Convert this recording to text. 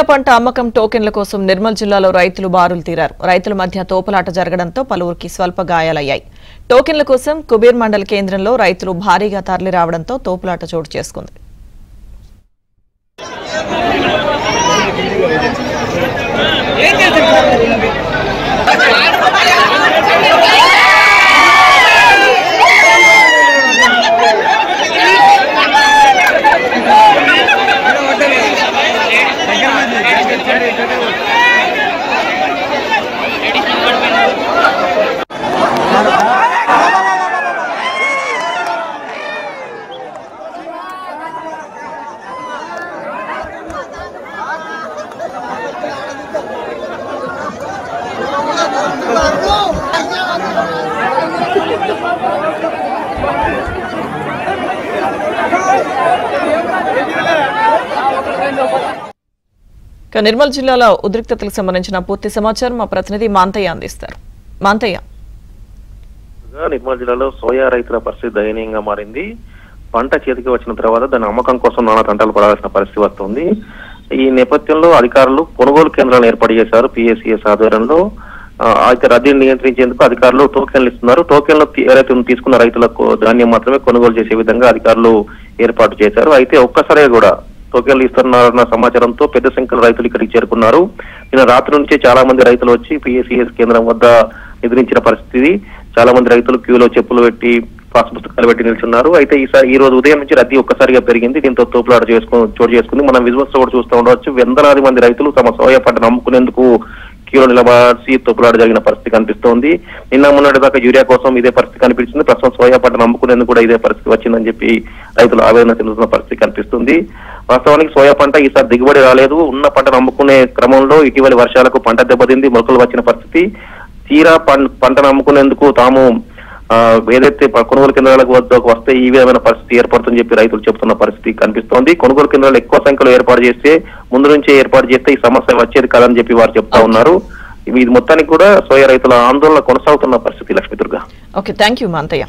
పంట అమ్మకం టోకెన్ల కోసం నిర్మల్ జిల్లాలో రైతులు బారులు తీరారు. రైతుల మధ్య తోపులాట జరగడంతో పలువురికి స్వల్ప గాయాలయ్యాయి. టోకెన్ల కోసం కుబీర్ మండల కేంద్రంలో రైతులు భారీగా తరలి రావడంతో తోపులాట చోటు చేసుకుంది. నిర్మల్ జిల్లాలో ఉద్రిక్తతలకు సంబంధించిన పూర్తి సమాచారం మా ప్రతినిధి మాంతయ్య అందిస్తారు. మాంతయ్య, నిర్మల్ జిల్లాలో సోయా రైతుల పరిస్థితి దయనీయంగా మారింది. పంట చేతికి వచ్చిన తర్వాత దాని అమ్మకం కోసం నానా తంటాలు పడాల్సిన పరిస్థితి వస్తుంది. ఈ నేపథ్యంలో అధికారులు కొనుగోలు కేంద్రాలను ఏర్పాటు చేశారు. PSCS ఆధ్వర్యంలో రద్దీని నియంత్రించేందుకు అధికారులు టోకెన్లు ఇస్తున్నారు. టోకెన్లు ఎవరైతే తీసుకున్న రైతులకు ధాన్యం మాత్రమే కొనుగోలు చేసే విధంగా అధికారులు ఏర్పాటు చేశారు. అయితే ఒక్కసారిగా కూడా టోకెన్లు ఇస్తున్నారన్న సమాచారంతో పెద్ద సంఖ్యలో రైతులు ఇక్కడికి చేరుకున్నారు. నిన్న రాత్రి నుంచే చాలా మంది రైతులు వచ్చి PSCS కేంద్రం వద్ద ఎదిరించిన పరిస్థితి. చాలా మంది రైతులు క్యూలో చెప్పులు పెట్టి పాస్ పుస్తకాలు పెట్టి నిల్చున్నారు. అయితే ఈ రోజు ఉదయం నుంచి రద్దీ ఒక్కసారిగా పెరిగింది. దీంతో తోపులాట చోటు చేసుకుంది. మనం విజువల్స్ కూడా చూస్తూ ఉండవచ్చు. వందలాది మంది రైతులు తమ సోయా పంటను అమ్ముకునేందుకు క్యూలో నిలబడి తోపులాట జరిగిన పరిస్థితి కనిపిస్తోంది. నిన్న మొన్నటి దాకా యూరియా కోసం ఇదే పరిస్థితి కనిపించింది. ప్రస్తుతం సోయా పంటను అమ్ముకునేందుకు కూడా ఇదే పరిస్థితి వచ్చిందని చెప్పి రైతులు ఆవేదన చెందుతున్న పరిస్థితి కనిపిస్తుంది. వాస్తవానికి సోయా పంట ఈసారి దిగుబడి రాలేదు. ఉన్న పంటను అమ్ముకునే క్రమంలో ఇటీవలి వర్షాలకు పంట దెబ్బతింది, మొలకలు వచ్చిన పరిస్థితి. తీరా పంటను అమ్ముకునేందుకు తాము ఏదైతే కొనుగోలు కేంద్రాలకు వద్దకు వస్తే ఈ విధమైన పరిస్థితి ఏర్పడుతుందని చెప్పి రైతులు చెబుతున్న పరిస్థితి కనిపిస్తోంది. కొనుగోలు కేంద్రాలు ఎక్కువ సంఖ్యలో ఏర్పాటు చేస్తే ముందు నుంచే ఏర్పాటు చేస్తే ఈ సమస్య వచ్చేది కాదని చెప్పి వారు చెప్తా ఉన్నారు. ఇది మొత్తానికి కూడా సోయా రైతుల ఆందోళన కొనసాగుతున్న పరిస్థితి. Lakshmi Durga. Okay, thank you Manthaiah.